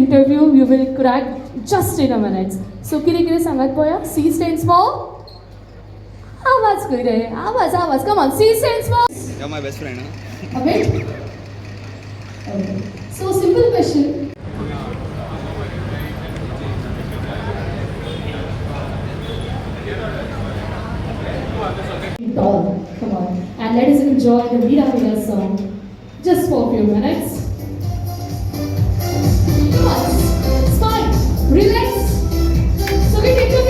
interview you will crack just in a minute. So किती सांगत पळया. C stands for आवाज करे. आवाज. Come on. C stands for. You're my best friend. A bit. Okay. So simple question. Come on. And let us enjoy the Mira Mira song just for a few minutes. Come on. Smile. Relax. So we take your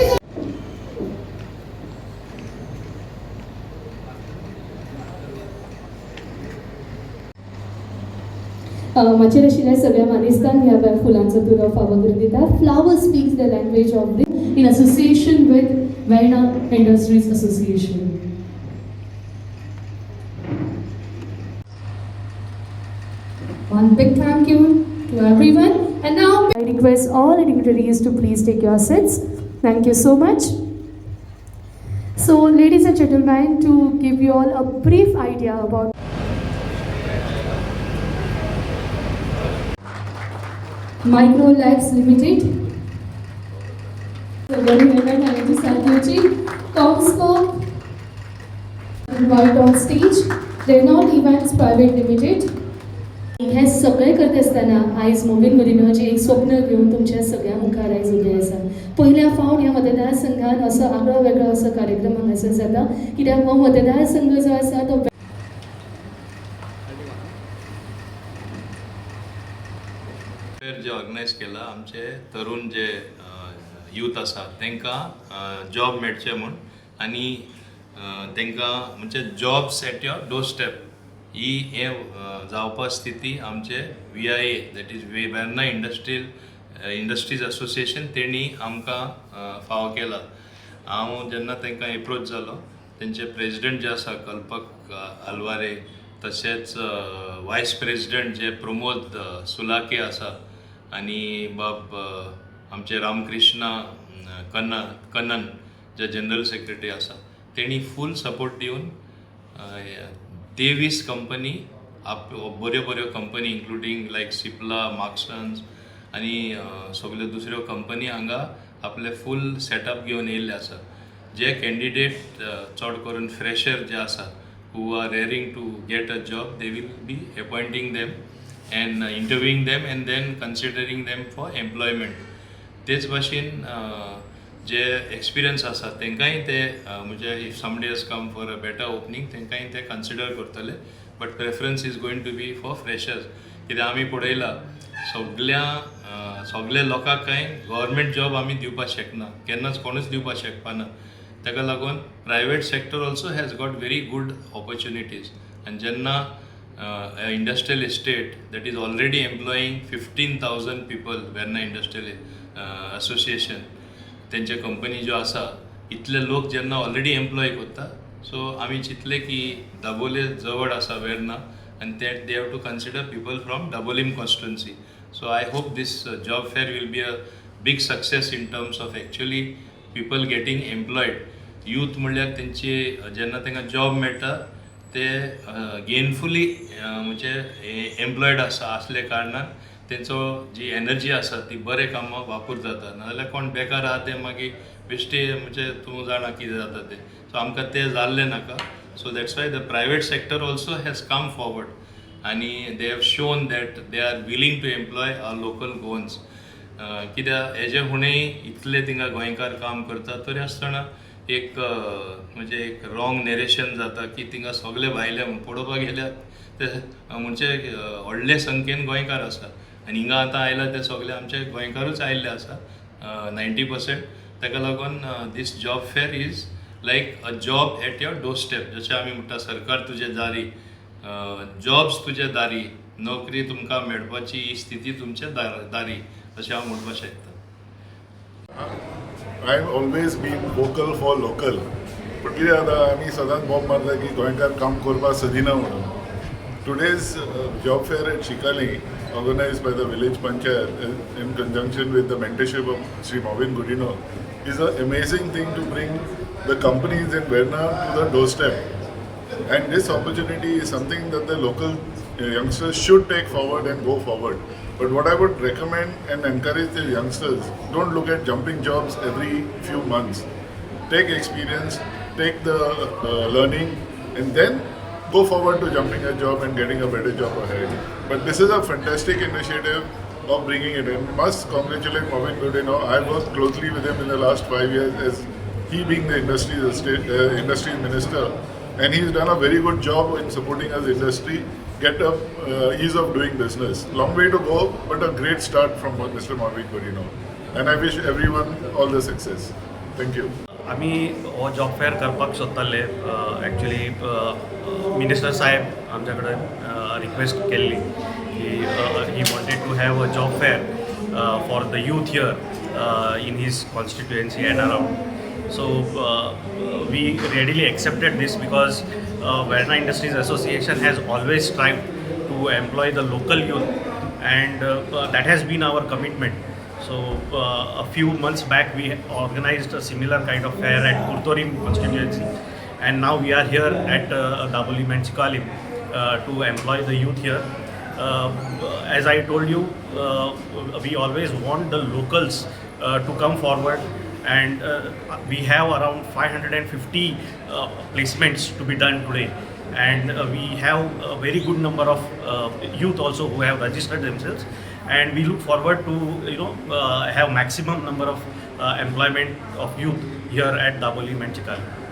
माझ्या आशिल्ल्या सगळ्या मानेस्तान ह्या फुलांचा तुला फावो करून दिता. Flower speaks the language of the in association with Verna industries association. One big thank you to everyone. And now I request all dignitaries to please take your seats. Thank you so much. So ladies and gentlemen, to give you all a brief idea about Micro Labs Limited, the very event energy strategy, Comscope, invite on stage, Renault Events Private Limited. हे सगळें करता आसतना आयज मोविन गुदिन्होचें एक स्वप्न घेवन तुमच्या सगळ्या मुखार आयज उबें आसा. पयल्या फावट ह्या मतदारसंघात असो आगळो वेगळो असो कार्यक्रम हांगासर जाता, कित्याक हो मतदारसंघ जो आसा तो जे ऑर्गनायज केला आमचे तरुण जे यूथ आसा तांकां जॉब मेळचे म्हूण आनी तांकां म्हणजे jobs at your doorstep ही हे जावपा स्थिती आमचे VIA that is Verna industries association तेणी आमकां फावो केला. हांव जेन्ना तांकां एप्रोच जालो तेंचे प्रेजिडेंट जे आसा कल्पक आल्वारे, तशेंच वायस प्रेजिडेंट जे प्रमोद सुलाके आसा आनी बाब आमचे रामकृष्णा कन्नन जे जनरल सेक्रेटरी आसा तेणी फूल सपोर्ट दिवन 23 कंपनी बऱ्यो कंपनी इंक्लुडींग लायक सिप्ला, मार्क्सन्स आनी सगल्यो दुसऱ्यो कंपनी हांगा आपले फूल सेटअप घेवन येयल्ले आसा. जे कॅन्डिडेट चड करून फ्रेशर जे आसा who are raring to get a job they will be appointing them and interviewing them and then considering them for employment. तेच भाशेन जे एक्सपिरियन्स आसा तांकांय ते म्हणजे if somebody has come for a better opening तांकांय ते कन्सिडर करतले, but preference is going to be for freshers. कित्याक आमी पळयला सगळ्या लोकांकाय गव्हर्मेंट जॉब आमी दिवपाक शकना, केन्नाच कोणूच दिवपाक शकपाना. ताका लागून private sector also has got very good opportunities. आनी जेन्ना industrial estate that is already employing 15,000 people, Verna Industrial Association, तेंचे कंपनी जो आसा इतले लोक जेन्ना ऑलरेडी एम्प्लॉय करता, सो आमी चिंतले की दाबोले जवळ आसा वेर्ना आनी they have to consider people from Dabolim constituency. So I hope these job fair will be a big success in terms of actually people getting employed. Youth म्हणल्यार तेंची जेन्ना तांकां जॉब मेळटा ते गेनफुली म्हणजे एम्प्लॉयड असले कारणान तेंचो जी एनर्जी आसा ती बरे कामाक वापर जाता. नाजाल्यार कोण बेकार आहा ते मागीर बेश्टे म्हणजे तूं जाणा कितें जाता ते. सो आमकां ते जाल्ले नाका. So that's why the private sector also has come forward आनी they have shown that they are willing to employ our local Goans. कित्याक हेजे हुणेंय इतले थिंगा गोंयकार काम करता तरी आसतना एक म्हणजे एक रॉंग नेरेशन जाता की थिंगा सगळे भायले पळोवपाक गेल्यार ते म्हणजे व्हडले संख्येन गोंयकार आसा आनी हिंगा आतां आयला ते सगळे आमचे गोंयकारूच आयिल्ले आसा 90%. ताका लागून this job fair is like a job at your doorstep. जशें आमी म्हणटा सरकार तुजे दारी, जॉब्स तुजे दारी, नोकरी तुमकां मेळपाची ही स्थिती तुमचे दारी अशें हांव म्हणपाक शकता. I've always been vocal for local. But कितें जाता आमी सदांच बॉब मारता की गोंयकार काम करपाक सोदिना म्हणून. Today's job fair at Shikali, organized by the village panchayat in conjunction with the mentorship of Sri Movin Gudino, is an amazing thing to bring the companies in Verna to the doorstep. And this opportunity is something that the local youngsters should take forward and go forward. But what I would recommend and encourage the youngsters, don't look at jumping jobs every few months. Take experience, take the learning, and then go forward to jumping a job and getting a better job ahead. But this is a fantastic initiative of bringing it in. Must congratulate Mohammed Godino. I worked closely with him in the last 5 years as he being the industry minister, and he's done a very good job in supporting us industry get up ease of doing business. Long way to go, but a great start from Mr. Mohammed Godino. And I wish everyone all the success. Thank you. आम्ही हो job fair करपाक सोदताले actually minister साहेब आमच्याकडे request केल्ली की he wanted to have a job fair for the youth here in his constituency and around so we readily accepted this because Verna Industries Association has always strived to employ the local youth, and that has been our commitment. So a few months back we organized a similar kind of fair at Kurtorim constituency, and now we are here at Dabolim and Chikalim to employ the youth here. As I told you, we always want the locals to come forward, and we have around 550 placements to be done today, and we have a very good number of youth also who have registered themselves, and we look forward to have maximum number of employment of youth here at Dabolim and Chikalim.